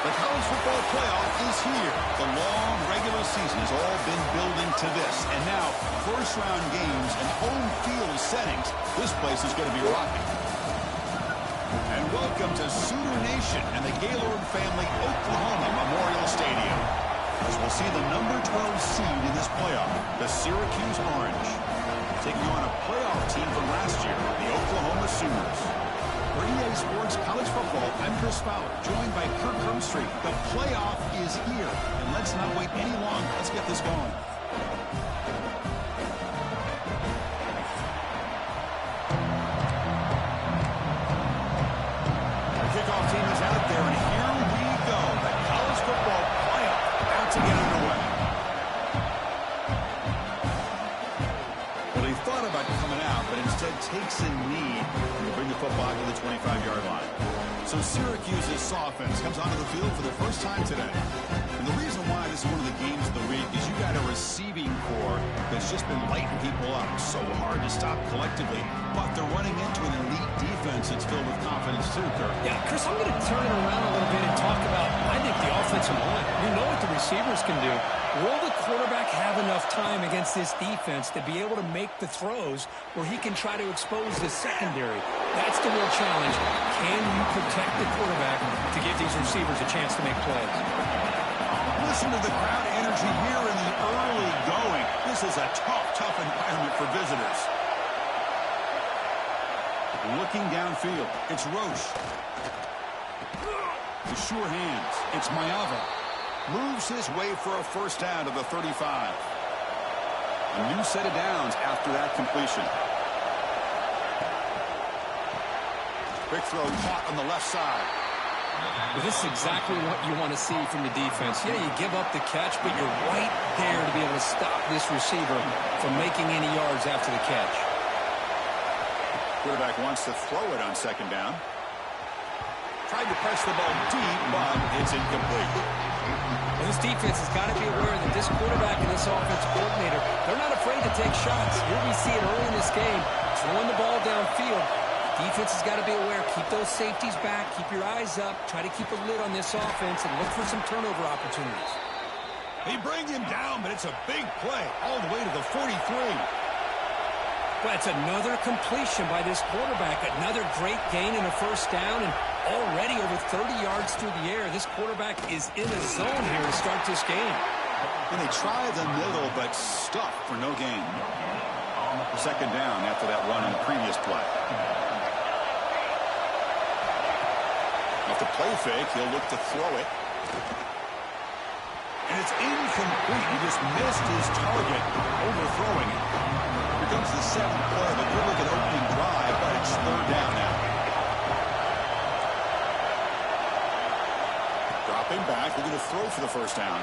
The college football playoff is here. The long regular season has all been building to this. And now, first-round games and home field settings. This place is going to be rocking. And welcome to Sooner Nation and the Gaylord Family Oklahoma Memorial Stadium. As we'll see the number 12 seed in this playoff, the Syracuse Orange, taking on a playoff team from last year, the Oklahoma Sooners. For EA Sports College Football, I'm Chris Fowler, joined by Kirk Herbstreit. The playoff is here, and let's not wait any longer. Let's get this going. The kickoff team is out there, and here we go. The college football playoff about to get underway. Well, he thought about coming out, but instead takes a knee to bring the football to the 25-yard line. So Syracuse's offense comes onto the field for the first time today. And the reason why this is one of the games of the week is you got a receiving core that's just been lighting people up. So hard to stop collectively, but they're running into an elite defense that's filled with confidence too, Kirk. Yeah, Chris, I'm going to turn it around a little bit and talk about, I think, the offensive line. We know what the receivers can do. Will the quarterback have enough time against this defense to be able to make the throws where he can try to expose the secondary? That's the real challenge. Can you protect the quarterback to give these receivers a chance to make plays? Listen to the crowd energy here in the early going. This is a tough environment for visitors. Looking downfield, it's Roche. The sure hands, it's Mayava. Moves his way for a first down to the 35. A new set of downs after that completion. Quick throw caught on the left side. Well, this is exactly what you want to see from the defense. Yeah, you give up the catch, but you're right there to be able to stop this receiver from making any yards after the catch. Quarterback wants to throw it on second down. Tried to press the ball deep, but it's incomplete. Well, this defense has got to be aware that this quarterback and this offensive coordinator, they're not afraid to take shots. Here we see it early in this game, throwing the ball downfield. Defense has got to be aware. Keep those safeties back. Keep your eyes up. Try to keep a lid on this offense and look for some turnover opportunities. They bring him down, but it's a big play all the way to the 43. Well, it's another completion by this quarterback. Another great gain in a first down, and already over 30 yards through the air. This quarterback is in a zone here to start this game. And they try the middle, but stuck for no gain. Second down after that run in the previous play. Off the play fake, he'll look to throw it. And it's incomplete. He just missed his target, overthrowing it. Here comes the seventh play. The good look at opening drive, but it's third down now. Dropping back, looking to throw for the first down.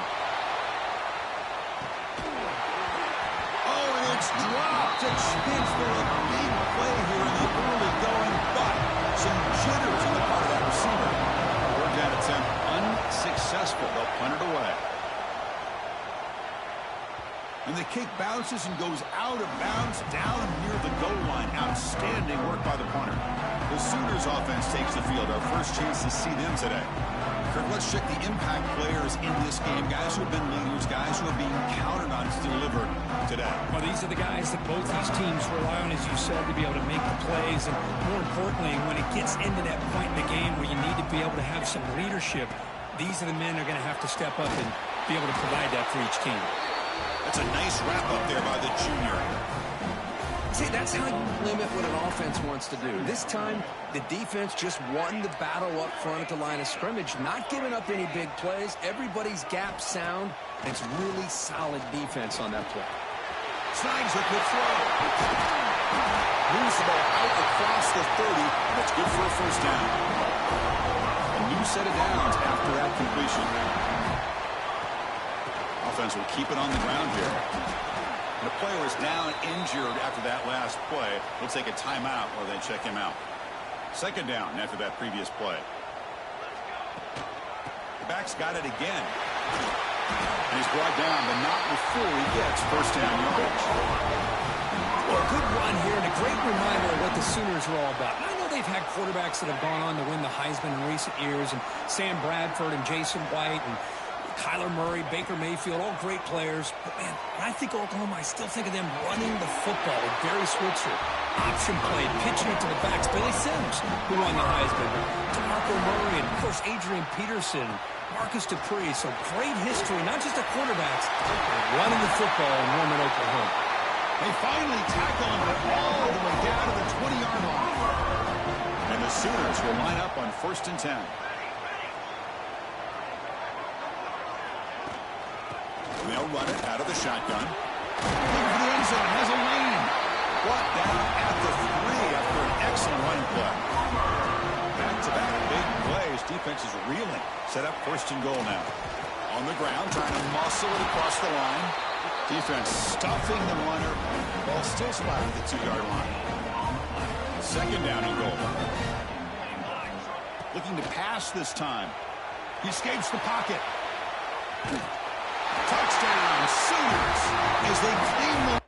Oh, and it's dropped. A chance for a big play here in the early going, but some jitters on the part of that receiver. Third down attempt unsuccessful. They'll punt it away. And the kick bounces and goes out of bounds down near the goal line. Outstanding work by the punter. The Sooners offense takes the field. Our first chance to see them today. Kirk, let's check the impact players in this game. Guys who have been leaders, guys who are being counted on to deliver today. Well, these are the guys that both these teams rely on, as you said, to be able to make the plays. And more importantly, when it gets into that point in the game where you need to be able to have some leadership, these are the men that are going to have to step up and be able to provide that for each team. That's a nice wrap up there by the junior. See, that's how you limit what an offense wants to do. This time, the defense just won the battle up front at the line of scrimmage, not giving up any big plays. Everybody's gap sound. It's really solid defense on that play. Snags a good throw. Moves the ball out across the 30. That's good for a first down. A new set of downs after that completion. Offense will keep it on the ground here. The player is down injured after that last play. We'll take a timeout while they check him out. Second down after that previous play. The back's got it again. And he's brought down, but not before he gets first down yardage. Well, a good run here and a great reminder of what the Sooners are all about. I know they've we've had quarterbacks that have gone on to win the Heisman in recent years, and Sam Bradford and Jason White and Kyler Murray, Baker Mayfield, all great players. But, man, when I think Oklahoma, I still think of them running the football with Barry Switzer. Option play, pitching it to the backs. Billy Sims, who won the Heisman. DeMarco Murray, and, of course, Adrian Peterson, Marcus Dupree. So great history, not just of quarterbacks, but running the football in Norman, Oklahoma. They finally tackle him all the way down to the 20-yard line. And the Sooners will line up on 1st and 10. They'll run it out of the shotgun. Looking for the end zone. Has a lane. Brought down at the 3 after an excellent run play. Back-to-back big plays. Defense is reeling. Set up 1st and goal now. On the ground, trying to muscle it across the line. Defense stuffing the runner. Ball still spotted at the 2-yard line. 2nd down and goal. Looking to pass this time. He escapes the pocket. Touchdown, Sooners, as they claim the...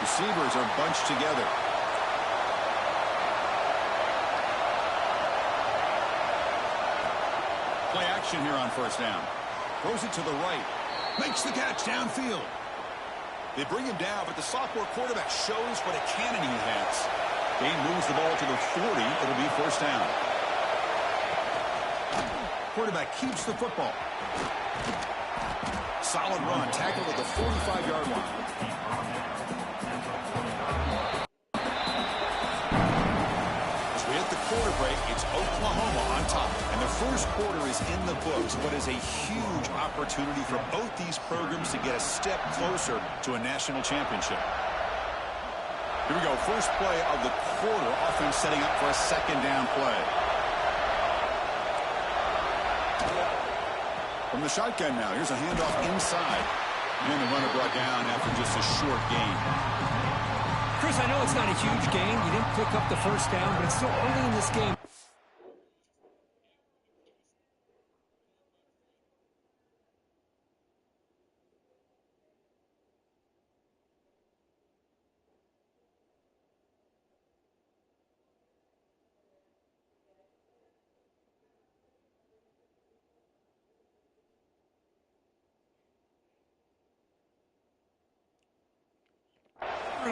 Receivers are bunched together. Play action here on 1st down. Throws it to the right. Makes the catch downfield. They bring him down, but the sophomore quarterback shows what a cannon he has. Dane moves the ball to the 40. It'll be 1st down. Quarterback keeps the football. Solid run. Tackled at the 45-yard line. As we hit the quarter break, it's Oklahoma on top. And the 1st quarter is in the books. What is a huge opportunity for both these programs to get a step closer to a national championship. Here we go. 1st play of the quarter. Offense setting up for a 2nd down play. From the shotgun now, here's a handoff inside. And the runner brought down after just a short gain. Chris, I know it's not a huge gain. You didn't pick up the 1st down, but it's still early in this game.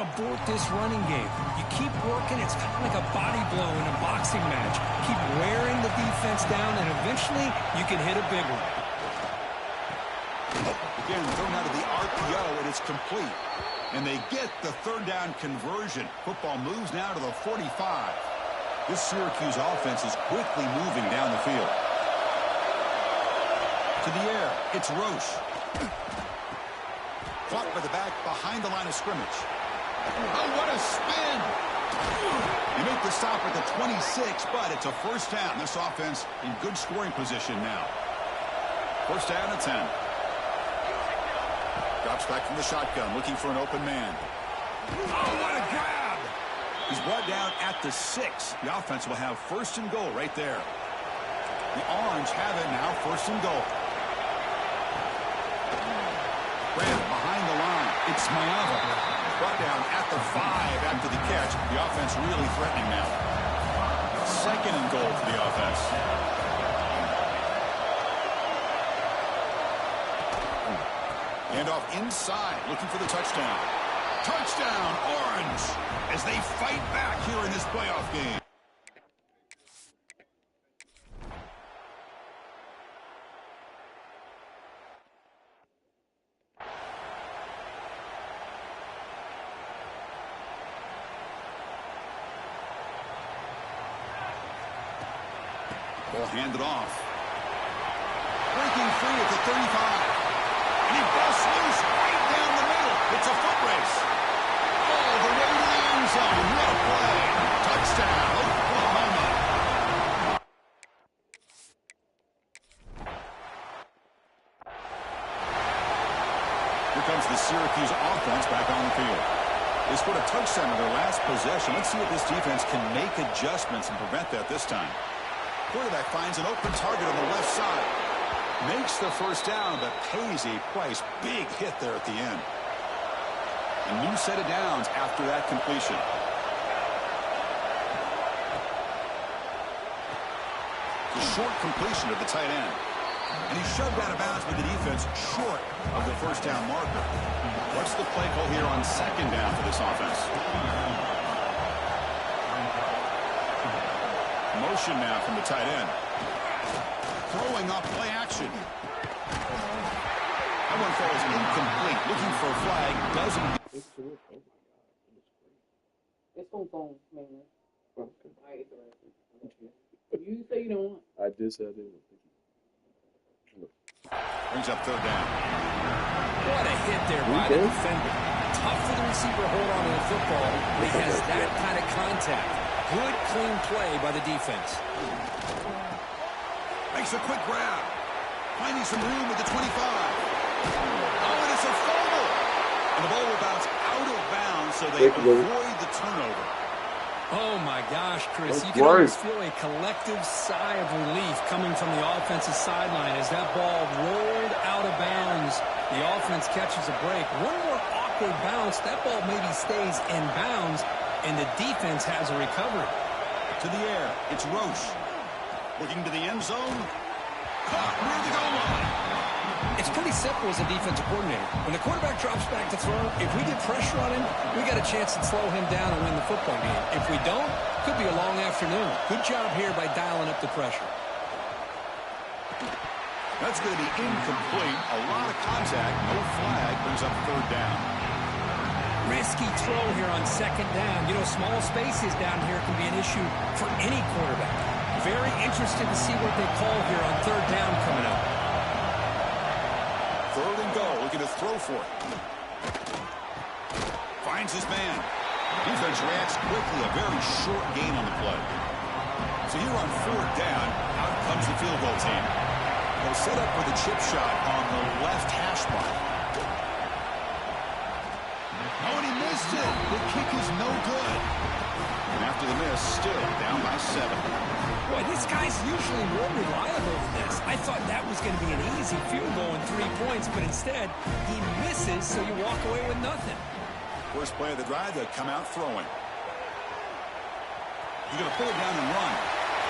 Abort this running game. You keep working, it's kind of like a body blow in a boxing match. Keep wearing the defense down, and eventually you can hit a big one. Again, thrown out of the RPO, and it's complete. And they get the 3rd down conversion. Football moves now to the 45. This Syracuse offense is quickly moving down the field. To the air, it's Roche. Caught by the back behind the line of scrimmage. Oh, what a spin! They make the stop at the 26, but it's a 1st down. This offense in good scoring position now. 1st down at 10. Drops back from the shotgun, looking for an open man. Oh, what a grab! He's brought down at the 6. The offense will have 1st and goal right there. The Orange have it now, 1st and goal. Grant behind the line. It's Mayava. Brought down at the 5 after the catch. The offense really threatening now. 2nd and goal for the offense. Handoff inside, looking for the touchdown. Touchdown, Orange, as they fight back here in this playoff game. Ball handed off. Breaking free at the 35. And he busts loose right down the middle. It's a foot race. All the way to the end zone. What a play. Touchdown, Oklahoma. Here comes the Syracuse offense back on the field. They scored a touchdown on their last possession. Let's see if this defense can make adjustments and prevent that this time. Quarterback finds an open target on the left side. Makes the 1st down, but pays a price. Big hit there at the end. A new set of downs after that completion. The short completion of the tight end. And he's shoved out of bounds with the defense short of the first down marker. What's the play call here on second down for this offense? Motion now from the tight end. Throwing off play action. That one falls incomplete. Looking for a flag. Doesn't. It's on phone, man. You say you don't want. I did say I didn't. Brings up third down. What a hit there by the defender. Tough for the receiver to hold on to the football, but he has that kind of contact. Good, clean play by the defense. Makes a quick grab. Finding some room with the 25. Oh, and it's a fumble. And the ball will bounce out of bounds so they avoid the turnover. Oh, my gosh, Chris. You can almost feel a collective sigh of relief coming from the offensive sideline as that ball rolled out of bounds. The offense catches a break. One more awkward bounce. That ball maybe stays in bounds, and the defense has a recovery. To the air. It's Roche. Looking to the end zone. Caught near the goal line. It's pretty simple as a defensive coordinator. When the quarterback drops back to throw, if we get pressure on him, we got a chance to slow him down and win the football game. If we don't, could be a long afternoon. Good job here by dialing up the pressure. That's going to be incomplete. A lot of contact. No flag. Brings up third down. Risky throw here on second down. You know, small spaces down here can be an issue for any quarterback. Very interested to see what they call here on third down coming up. Third and goal, looking to throw for it. Finds his man. Defense reacts quickly, a very short gain on the play. So here on fourth down, out comes the field goal team. They'll set up for the chip shot on the left hash mark. Oh, and he missed it. The kick is no good. And after the miss, still down by 7. Boy, this guy's usually more reliable than this. I thought that was going to be an easy field goal in 3 points, but instead, he misses, so you walk away with nothing. First play of the drive, they come out throwing. He's going to pull it down and run.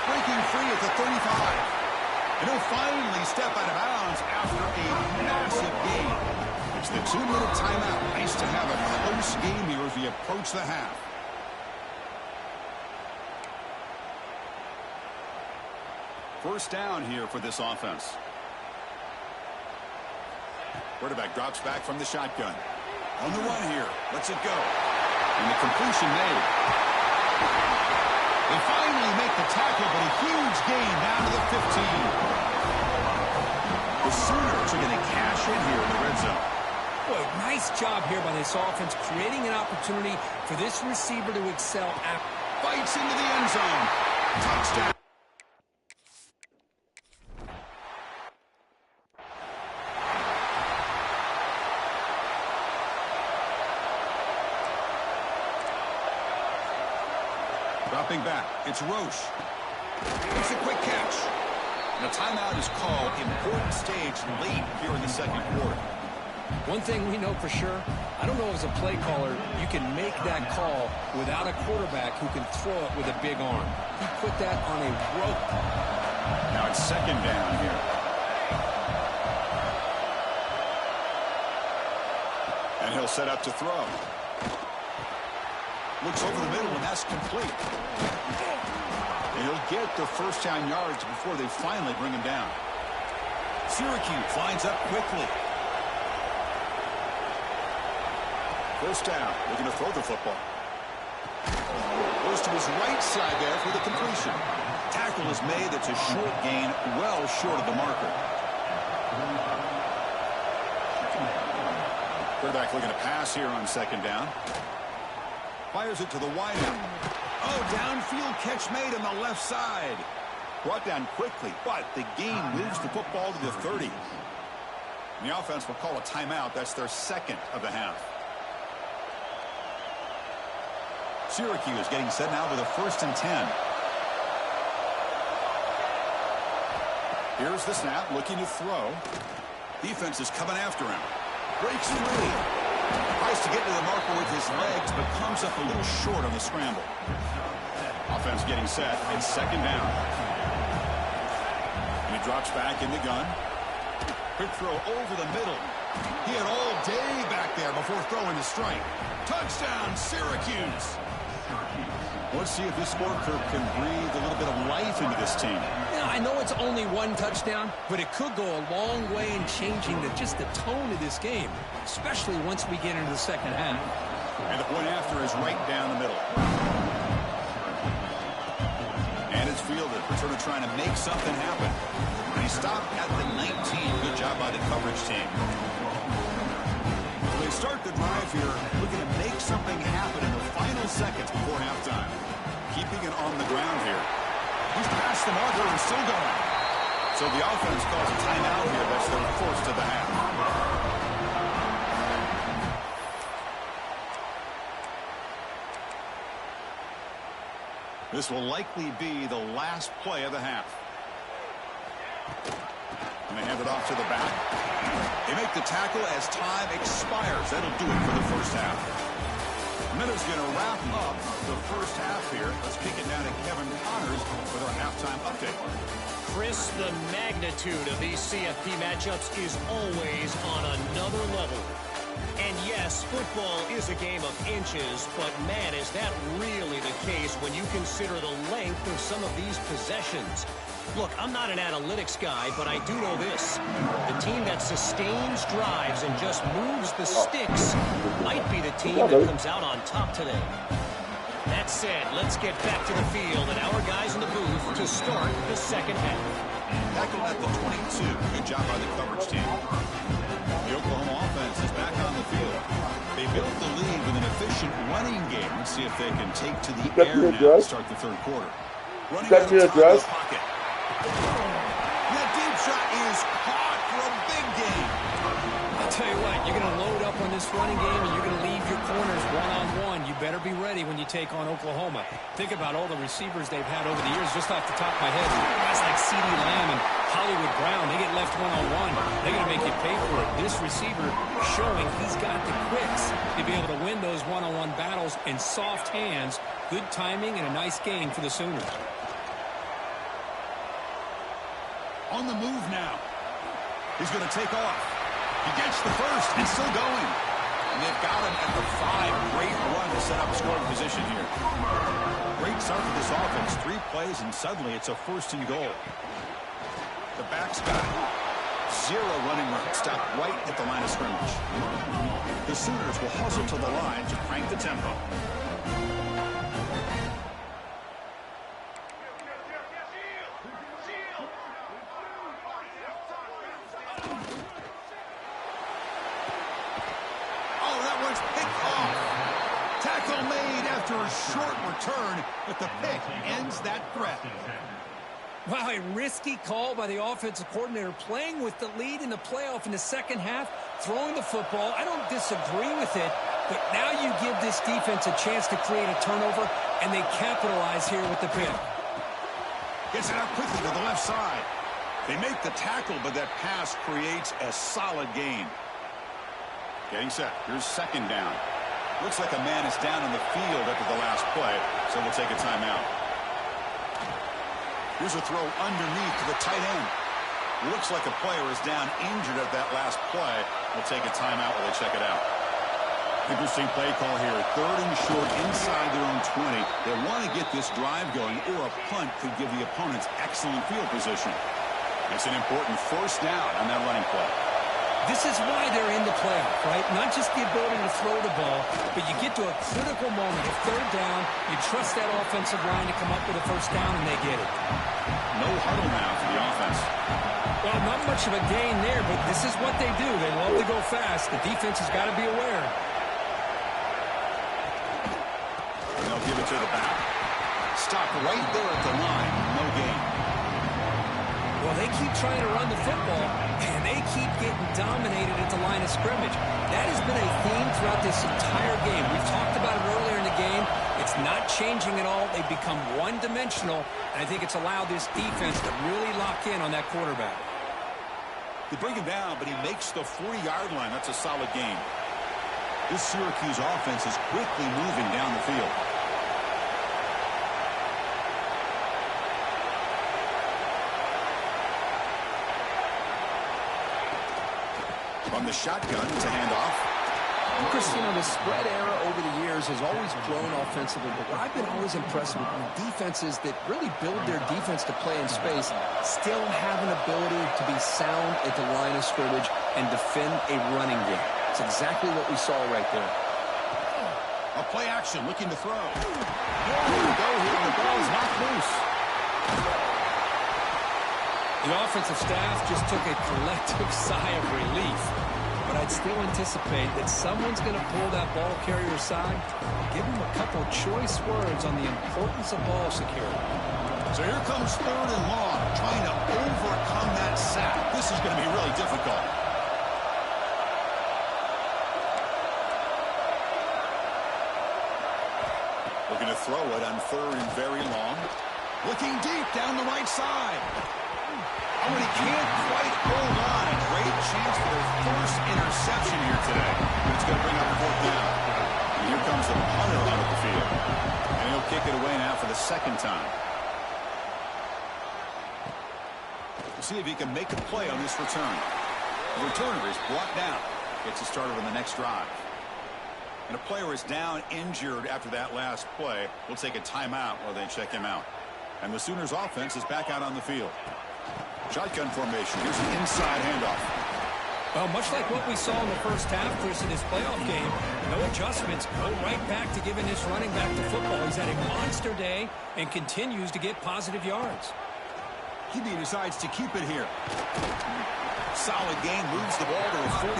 Breaking free at the 35. And he'll finally step out of bounds after a massive gain. It's the 2-minute timeout. Nice to have a close game here as we approach the half. First down here for this offense. Quarterback drops back from the shotgun. On the run here. Lets it go. And the completion made. They finally make the tackle, but a huge gain down to the 15. The Sooners are going to cash in here in the red zone. Boy, nice job here by this offense, creating an opportunity for this receiver to excel. Bites into the end zone. Touchdown. Dropping back, it's Roche. It's a quick catch. And a timeout is called. Important stage late here in the second quarter. One thing we know for sure, I don't know as a play caller, you can make that call without a quarterback who can throw it with a big arm. He put that on a rope. Now it's second down here. And he'll set up to throw. Looks over the middle, and that's complete. And he'll get the first down yards before they finally bring him down. Syracuse lines up quickly. First down, looking to throw the football. Goes to his right side there for the completion. Tackle is made. That's a short gain, well short of the marker. Quarterback looking to pass here on second down. Fires it to the wideout. Oh, downfield catch made on the left side. Brought down quickly, but the gain moves the football to the 30. And the offense will call a timeout. That's their second of the half. Syracuse getting set now with a 1st and 10. Here's the snap, looking to throw. Defense is coming after him. Breaks free. Tries to get to the marker with his legs, but comes up a little short on the scramble. Offense getting set. It's second down. And he drops back in the gun. Quick throw over the middle. He had all day back there before throwing the strike. Touchdown, Syracuse. Let's see if this score can breathe a little bit of life into this team. Yeah, I know it's only one touchdown, but it could go a long way in changing just the tone of this game, especially once we get into the second half. And the point after is right down the middle. And it's fielded. Paterno trying to make something happen. And he stopped at the 19. Good job by the coverage team. They start the drive here, looking to make something happen in the final seconds before halftime. Keeping it on the ground here. He's past the marker and still going. So the offense calls a timeout here. That's their first of the half. This will likely be the last play of the half. And they hand it off to the back. They make the tackle as time expires. That'll do it for the first half. Minute's going to wrap up the first half here. Let's kick it down to Kevin Connors with our halftime update. Chris, the magnitude of these CFP matchups is always on another level. And yes, football is a game of inches, but man, is that really the case when you consider the length of some of these possessions. Look, I'm not an analytics guy, but I do know this. The team that sustains drives and just moves the sticks might be the team that comes out on top today. That said, let's get back to the field and our guys in the booth to start the second half. Tackle at the 22. Good job by the coverage team. The Oklahoma offense is back on the field. They built the lead with an efficient running game. Let's see if they can take to the air now to start the third quarter. Running out of the pocket. That deep shot is caught for a big gain. I'll tell you what, you're going to load up on this running game and you're going to leave your corners one-on-one. You better be ready when you take on Oklahoma. Think about all the receivers they've had over the years. Just off the top of my head, guys like CeeDee Lamb and Hollywood Brown, they get left one-on-one. They're going to make you pay for it. This receiver showing he's got the quicks to be able to win those one-on-one battles and soft hands. Good timing and a nice gain for the Sooners. On the move now. He's going to take off. He gets the first and still going. And they've got him at the 5. Great run to set up scoring position here. Great start for this offense. 3 plays and suddenly it's a first and goal. The back's got it. 0 running room. Stopped right at the line of scrimmage. The Sooners will hustle to the line to crank the tempo. Short return, but the pick ends that threat. Wow, a risky call by the offensive coordinator, playing with the lead in the playoff in the second half, throwing the football. I don't disagree with it, but now you give this defense a chance to create a turnover, and they capitalize here with the pick. Gets it out quickly to the left side. They make the tackle, but that pass creates a solid gain. Getting set. Here's second down. Looks like a man is down on the field after the last play, so we'll take a timeout. Here's a throw underneath to the tight end. Looks like a player is down injured at that last play. We'll take a timeout while they check it out. Interesting play call here. 3rd and short inside their own 20. They want to get this drive going, or a punt could give the opponents excellent field position. It's an important first down on that running play. This is why they're in the playoff, right? Not just the ability to throw the ball, but you get to a critical moment of 3rd down. You trust that offensive line to come up with a first down, and they get it. No huddle now for the offense. Well, not much of a gain there, but this is what they do. They love to go fast. The defense has got to be aware. And they'll give it to the back. Stop right there at the line. No gain. Well, they keep trying to run the football, and they keep getting dominated at the line of scrimmage. That has been a theme throughout this entire game. We've talked about it earlier in the game. It's not changing at all. They've become one-dimensional, and I think it's allowed this defense to really lock in on that quarterback. They bring him down, but he makes the 40-yard line. That's a solid gain. This Syracuse offense is quickly moving down the field. From the shotgun to handoff. Chris, you know, the spread era over the years has always grown offensively, but what I've been always impressed with defenses that really build their defense to play in space still have an ability to be sound at the line of scrimmage and defend a running game. It's exactly what we saw right there. A play action, looking to throw. Here we go here, and the ball is knocked loose. The offensive staff just took a collective sigh of relief. But I'd still anticipate that someone's going to pull that ball carrier aside and give him a couple choice words on the importance of ball security. So here comes 3rd and long, trying to overcome that sack. This is going to be really difficult. Looking to throw it on 3rd and very long. Looking deep down the right side. Oh, and he can't quite hold on. A great chance for their first interception here today. But it's going to bring up 4th down. And here comes the punter out of the field. And he'll kick it away now for the 2nd time. We'll see if he can make a play on this return. The returner is brought down. Gets us started on the next drive. And a player is down injured after that last play. We'll take a timeout while they check him out. And the Sooners offense is back out on the field. Shotgun formation. Here's an inside handoff. Well, much like what we saw in the first half, Chris, in his playoff game, no adjustments. Go right back to giving this running back the football. He's had a monster day and continues to get positive yards. He decides to keep it here. Solid gain, moves the ball to a 43.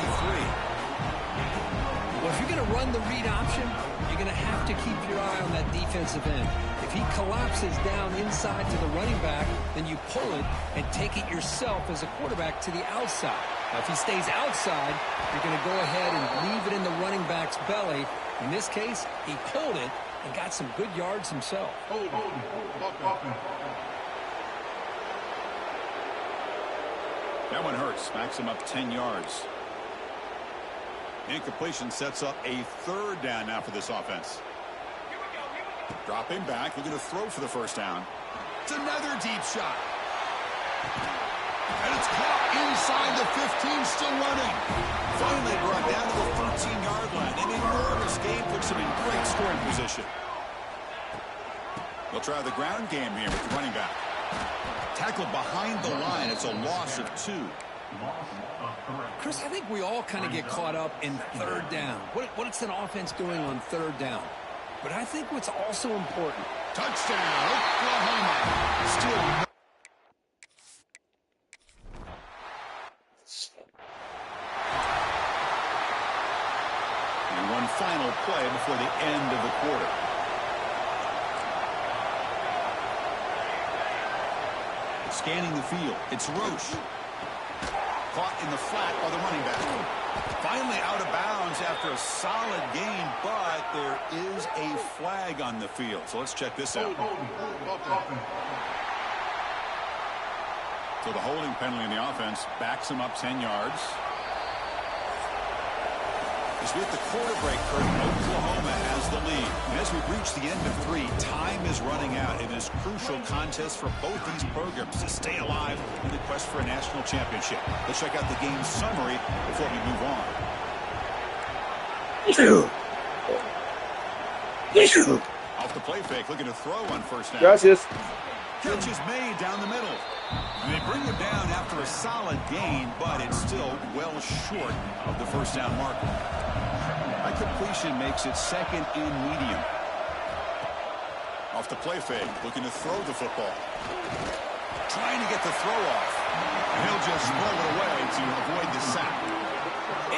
Well, if you're going to run the read option, you're going to have to keep your eye on that defensive end. If he collapses down inside to the running back, then you pull it and take it yourself as a quarterback to the outside. Now, if he stays outside, you're going to go ahead and leave it in the running back's belly. In this case, he pulled it and got some good yards himself. That one hurts. Backs him up 10 yards. Incompletion sets up a 3rd down now for this offense. Dropping back, looking to throw for the 1st down. It's another deep shot. And it's caught inside the 15, still running. Finally brought down to the 13-yard line. An enormous gain puts him in great scoring position. They'll try the ground game here with the running back. Tackled behind the line. It's a loss of 2. Chris, I think we all kind of get caught up in 3rd down. What's an offense doing on 3rd down? But I think what's also important. Touchdown, Oklahoma. Still. And one final play before the end of the quarter. Scanning the field. It's Roche. Caught in the flat by the running back. Finally out of bounds after a solid gain, but there is a flag on the field. So let's check this out. So the holding penalty in the offense backs him up 10 yards. As we hit the quarter break, Kurt, Oklahoma has the lead. And as we reach the end of 3, time is running out in this crucial contest for both these programs to stay alive in the quest for a national championship. Let's check out the game summary before we move on. Off the play fake, looking to throw on 1st down. Gracias. Catch is made down the middle. And they bring him down after a solid gain, but it's still well short of the 1st down marker. By completion makes it 2nd and medium. Off the play fake, looking to throw the football. Trying to get the throw off. And he'll just roll it away to avoid the sack.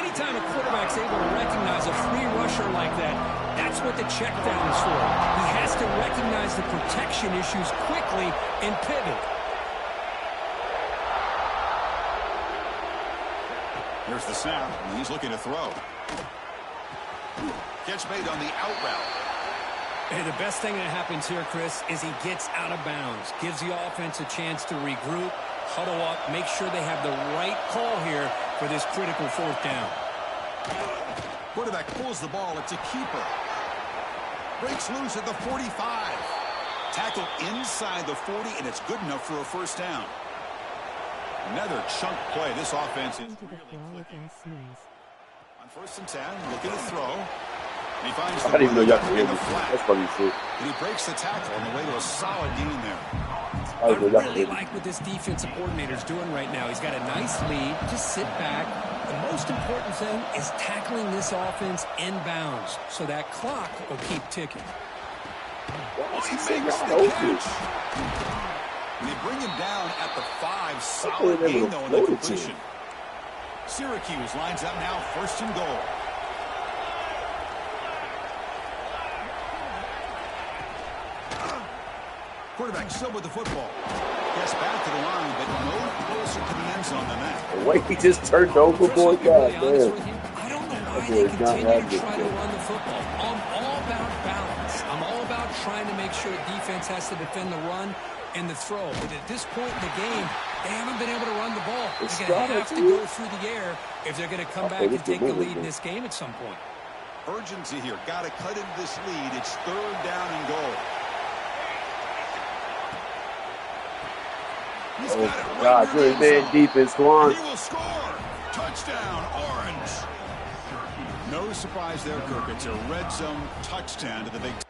Anytime a quarterback's able to recognize a free rusher like that, that's what the check down is for. He has to recognize the protection issues quickly and pivot. Here's the snap, and he's looking to throw. Catch made on the out route. Hey, the best thing that happens here, Chris, is he gets out of bounds. Gives the offense a chance to regroup, huddle up, make sure they have the right call here for this critical 4th down. Quarterback pulls the ball. It's a keeper. Breaks loose at the 45. Tackled inside the 40, and it's good enough for a first down. Another chunk play. This offense is really on 1st and 10, looking to throw. And he finds the didn't even know y'all could in hear the this. flat. That's funny shit. And he breaks the tackle on the way to a solid gain there. I really like what this defensive coordinator's doing right now. He's got a nice lead. Just sit back. The most important thing is tackling this offense inbounds so that clock will keep ticking. He makes the catch. And they bring him down at the 5. Solid gain, though, in the completion. Syracuse lines up now, 1st and goal. Quarterback still with the football. Gets back to the line, but no closer to the end zone than that. The way he just turned overboard, God damn. I don't know why they continue to try to run the football. I'm all about balance. I'm all about trying to make sure defense has to defend the run and the throw. But at this point in the game, they haven't been able to run the ball. They're going to have to go through the air if they're going to come back and take the lead in this game at some point. Urgency here. Got to cut into this lead. It's 3rd down and goal. Oh, God, good man defense, Quan. He will score. Touchdown, Orange. No surprise there, Kirk. It's a red zone touchdown to the Big Ten.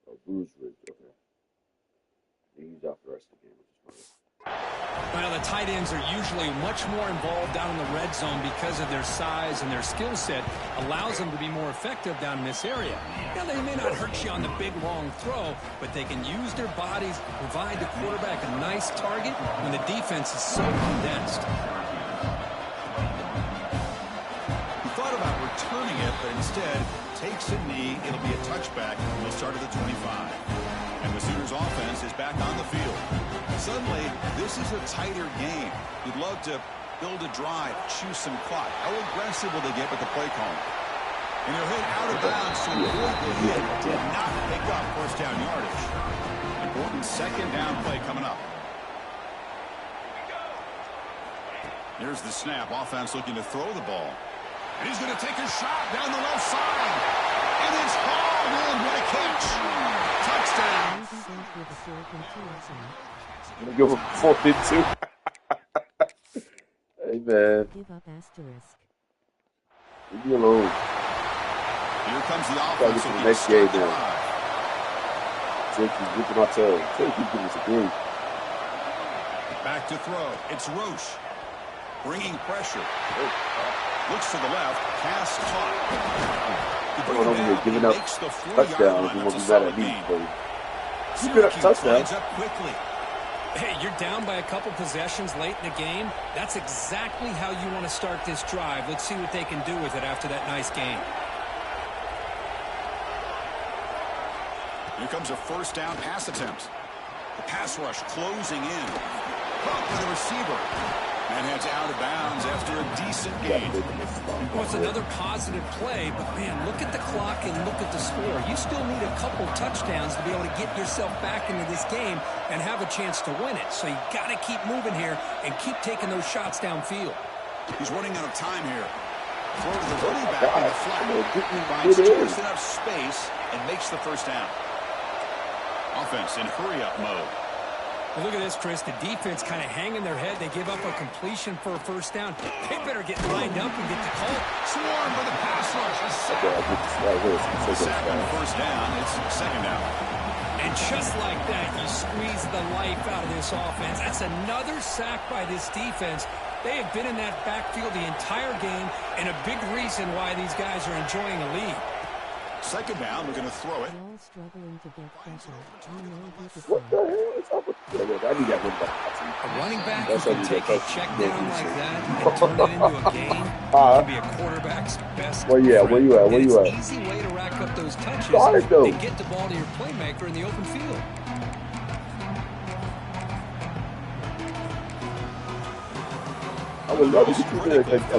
Oh, Bruce Ridge, okay. He's out for the rest of the game, which is fine. Well, the tight ends are usually much more involved down in the red zone because of their size and their skill set allows them to be more effective down in this area. Now, they may not hurt you on the big, long throw, but they can use their bodies, provide the quarterback a nice target when the defense is so condensed. He thought about returning it, but instead takes a knee. It'll be a touchback. He'll start at the 25. And the Sooners offense is back on the field. Suddenly, this is a tighter game. You'd love to build a drive, choose some clock. How aggressive will they get with the play calling? And he'll hit out of bounds, so the hit did not pick up first down yardage. Important 2nd down play coming up. Here's the snap. Offense looking to throw the ball. And he's going to take a shot down the left side. And it's hauled in. What a catch. Touchdown. I'm going to go for 4-2. Hey, man. Give up asterisk. Leave me alone. Here comes the Gotta offense. get to the next game now. Syracuse ripping our tail. Syracuse giving us a game. Back to throw. It's Roche. Bringing pressure. Looks to the left. Pass caught. Going over here giving up touchdowns. You won't be mad at me, buddy. Keep it up touchdowns. Hey, you're down by a couple possessions late in the game. That's exactly how you want to start this drive. Let's see what they can do with it after that nice game. Here comes a 1st down pass attempt. The pass rush closing in. Caught by the receiver. And heads out of bounds after a decent gain. Well, it's another positive play, but man, look at the clock and look at the score. You still need a couple touchdowns to be able to get yourself back into this game and have a chance to win it. So you got to keep moving here and keep taking those shots downfield. He's running out of time here. Throw to the running back in the flat. Finds just enough space and makes the 1st down. Offense in hurry-up mode. Well, look at this, Chris. The defense kind of hanging their head. They give up a completion for a 1st down. They better get lined up and get the call. Swarm for the pass rush. A sack. Sack on the 1st down. It's 2nd down. And just like that, you squeeze the life out of this offense. That's another sack by this defense. They have been in that backfield the entire game, and a big reason why these guys are enjoying a lead. 2nd down, we're going to throw it. All struggling to get pressure. What the hell is up with that? I need that one back. A running back who can take a check down like that and turn it into a gain can be a quarterback's best Well, yeah, where you at? Where you at? It's an easy way to rack up those touches Start, though. and get the ball to your playmaker in the open field. I would love to see a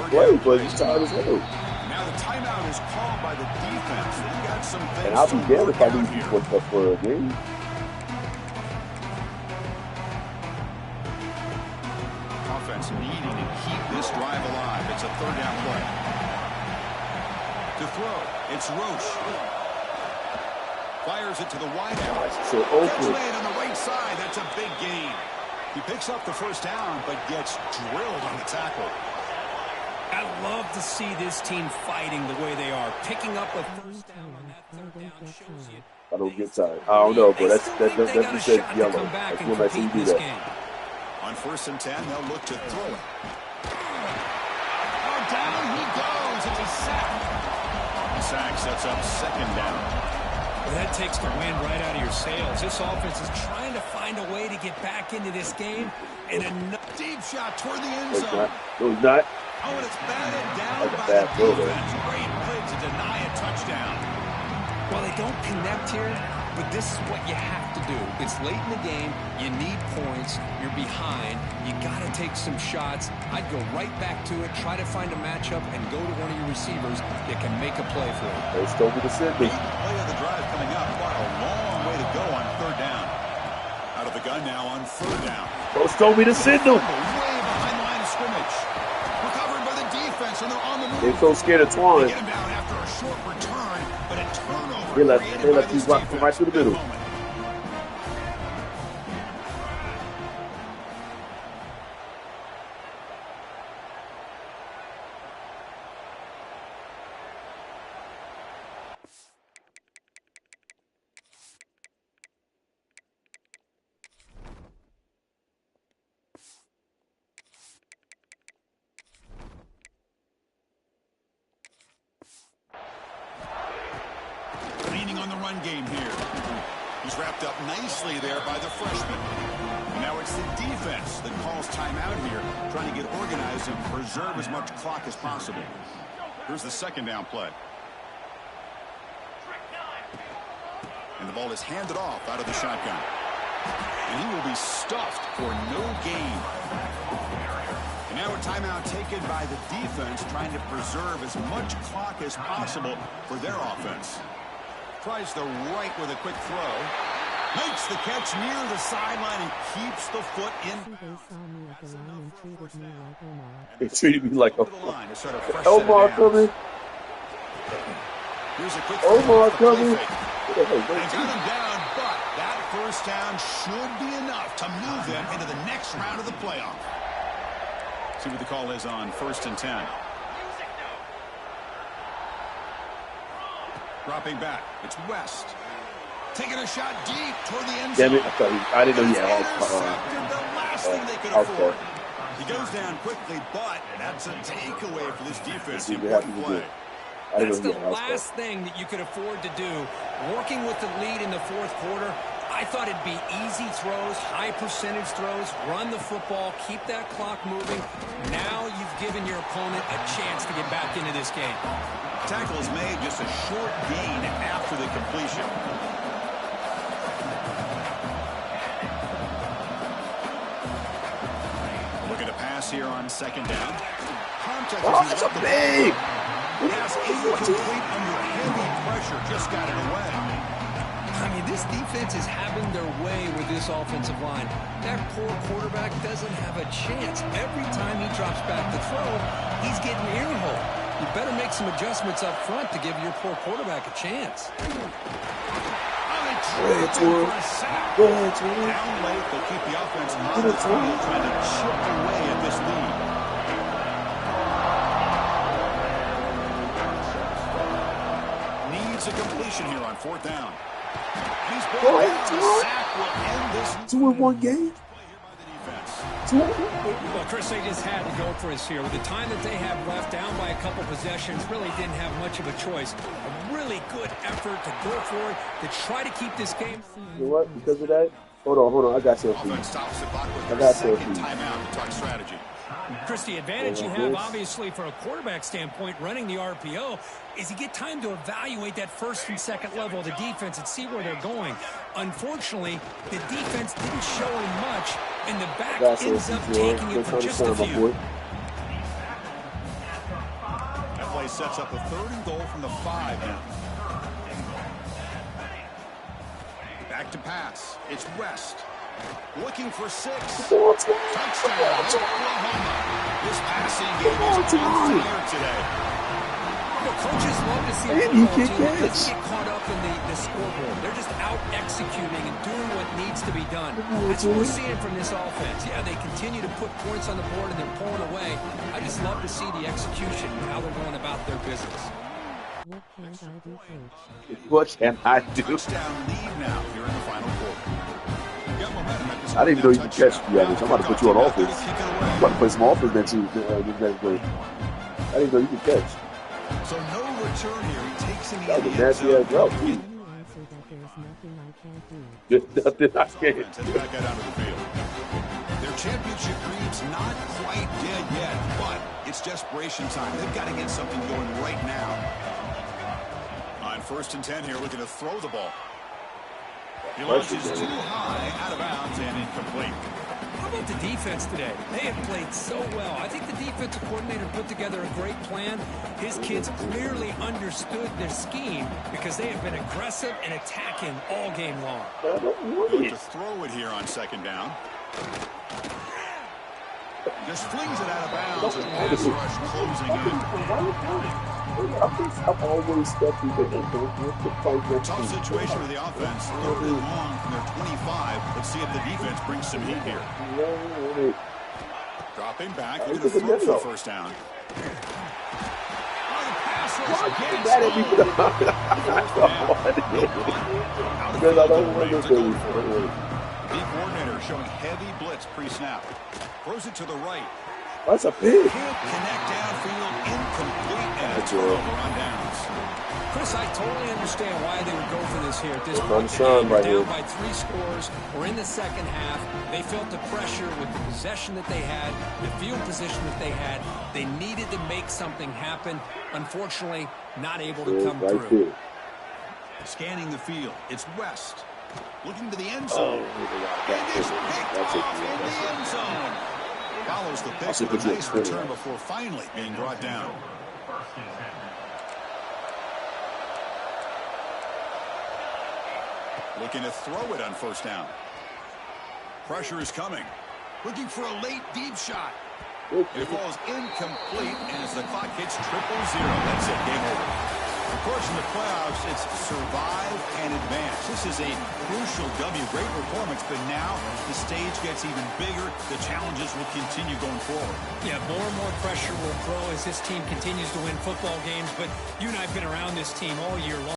play, but it's tired as hell. Now the timeout is called by the defense. They've got some things. And I'll be damned if I down lose here. for a game. defense needing to keep this drive alive. It's a third down play. To throw, it's Roche. Fires it to the wideout. So Catch made on the right side. That's a big gain. He picks up the first down, but gets drilled on the tackle. I love to see this team fighting the way they are. Picking up a first down on that third down shows you. I don't get tired. I don't know, but that's just says yellow. That's when I see you do that. On 1st and 10, they'll look to throw it. Oh, down he goes. It's a sack. The sack sets up 2nd down. Well, that takes the wind right out of your sails. This offense is trying to find a way to get back into this game. And a deep shot toward the end zone. No, he's not. Oh, and it's batted down by bad the defense. Great play to deny a touchdown. Well, they don't connect here, but this is what you have to do. It's late in the game. You need points. You're behind. You got to take some shots. I'd go right back to it, try to find a matchup, and go to one of your receivers that can make a play for you. They stole me the Sydney. Play of the drive coming up. Quite a long way to go on 3rd down. Out of the gun now on 3rd down. They stole me the signal. Way behind the line of scrimmage. Recovered by the defense, and they're on the move. They're so scared of Twan. Get him down after a short return, but a turnover. They left these rock right through the middle. Leaning on the run game here. He's wrapped up nicely there by the freshman. And now it's the defense that calls timeout here, trying to get organized and preserve as much clock as possible. Here's the 2nd down play. And the ball is handed off out of the shotgun. And he will be stuffed for no gain. And now a timeout taken by the defense, trying to preserve as much clock as possible for their offense. Tries the right with a quick throw. Makes the catch near the sideline and keeps the foot in. They saw me at the line and treated me like Omar. They treated me like Omar coming. Here's a quick Omar coming. They got him down, but that first down should be enough to move them into the next round of the playoff. See what the call is on 1st and 10. Dropping back. It's West. Taking a shot deep toward the end zone. Damn it. I didn't know he had the last thing they could afford. He goes down quickly, but that's a takeaway for this defense. Important play. That's the last thing that you could afford to do. Working with the lead in the 4th quarter, I thought it'd be easy throws, high percentage throws, run the football, keep that clock moving. Now you've given your opponent a chance to get back into this game. Tackle is made, just a short gain after the completion. Looking to pass here on 2nd down. That's a big. Pass incomplete under heavy pressure. Just got it away. I mean, this defense is having their way with this offensive line. That poor quarterback doesn't have a chance. Every time he drops back to throw, he's getting ear-hole. You better make some adjustments up front to give your poor quarterback a chance. Go ahead, down late, they'll keep the offense on the field, trying to chip away at this lead. Needs a completion here on 4th down. He's brought down. The sack will end this 2-1 game. Well, Chris, they just had to go for us here. With the time that they have left, down by a couple possessions, really didn't have much of a choice. A really good effort to go for it, to try to keep this game. You know what? Because of that? Hold on. I got something. Offense stops the clock with their 2nd timeout to talk strategy. Chris, the advantage you have, obviously, from a quarterback standpoint, running the RPO, is you get time to evaluate that 1st and 2nd level of the defense and see where they're going. Unfortunately, the defense didn't show him much, and the back ends up taking it for just a few. That play sets up a 3rd and goal from the 5 now. Back to pass. It's West. Looking for 6. Touchdown, Oklahoma. This passing game is on fire today. Coaches love to see a Man, you football can't team that catch. doesn't get caught up in the scoreboard. They're just out executing and doing what needs to be done. That's what we're seeing from this offense. Yeah, they continue to put points on the board and they're pulling away. I just love to see the execution and how they're going about their business. What can I do, Coach? What can I do? Touchdown lead now here in the final quarter. Got momentum at this I didn't even know you could catch, to be touchdown. honest. I'm about to put you on offense. Kick it I'm away. about to play some offense next game. I didn't know you could catch. So no return here. He takes in the That was a end nasty zone. ass route, too. You answered that there's nothing I can't do. There's nothing I can't And do. back out onto the field. Their championship dreams not quite dead yet, but it's desperation time. They've got to get something going right now. On 1st and 10 here, looking to throw the ball. He launches too high, out of bounds, and incomplete. How about the defense today? They have played so well. I think the defensive coordinator put together a great plan. His kids clearly understood their scheme because they have been aggressive and attacking all game long. I don't want Look it. to throw it here on 2nd down. Just flings it out of bounds, and pass rush closing in. I'm always stuck in the end. Don't want to fight next Tough week. situation with the offense. 3rd and long from their 25. Let's see if the defense brings some heat here. No, Dropping back, I looking to think throw it's for a first down. Oh, the pass rush again. that at me. Because I don't want to to go. go for it. The coordinator showing heavy blitz pre-snap. Throws it to the right. That's a pig. Can't connect downfield, incomplete, and a That's turnover right. on downs. Chris, I totally understand why they would go for this here at this I'm point. in the son game. right They're here. down by 3 scores. We're in the second half. They felt the pressure with the possession that they had, the field position that they had. They needed to make something happen. Unfortunately, not able to come Right through. there. Scanning the field, it's West. Looking to the end Oh, zone. And it's picked that's it. off in the end zone. Follows the pick see with a what you nice expect. return before finally being brought down. Looking to throw it on 1st down. Pressure is coming. Looking for a late deep shot. It falls incomplete as the clock hits 000. That's it, game over. Of course, in the playoffs, it's survive and advance. This is a crucial W. Great performance, but now the stage gets even bigger. The challenges will continue going forward. Yeah, more and more pressure will grow as this team continues to win football games. But you and I have been around this team all year long.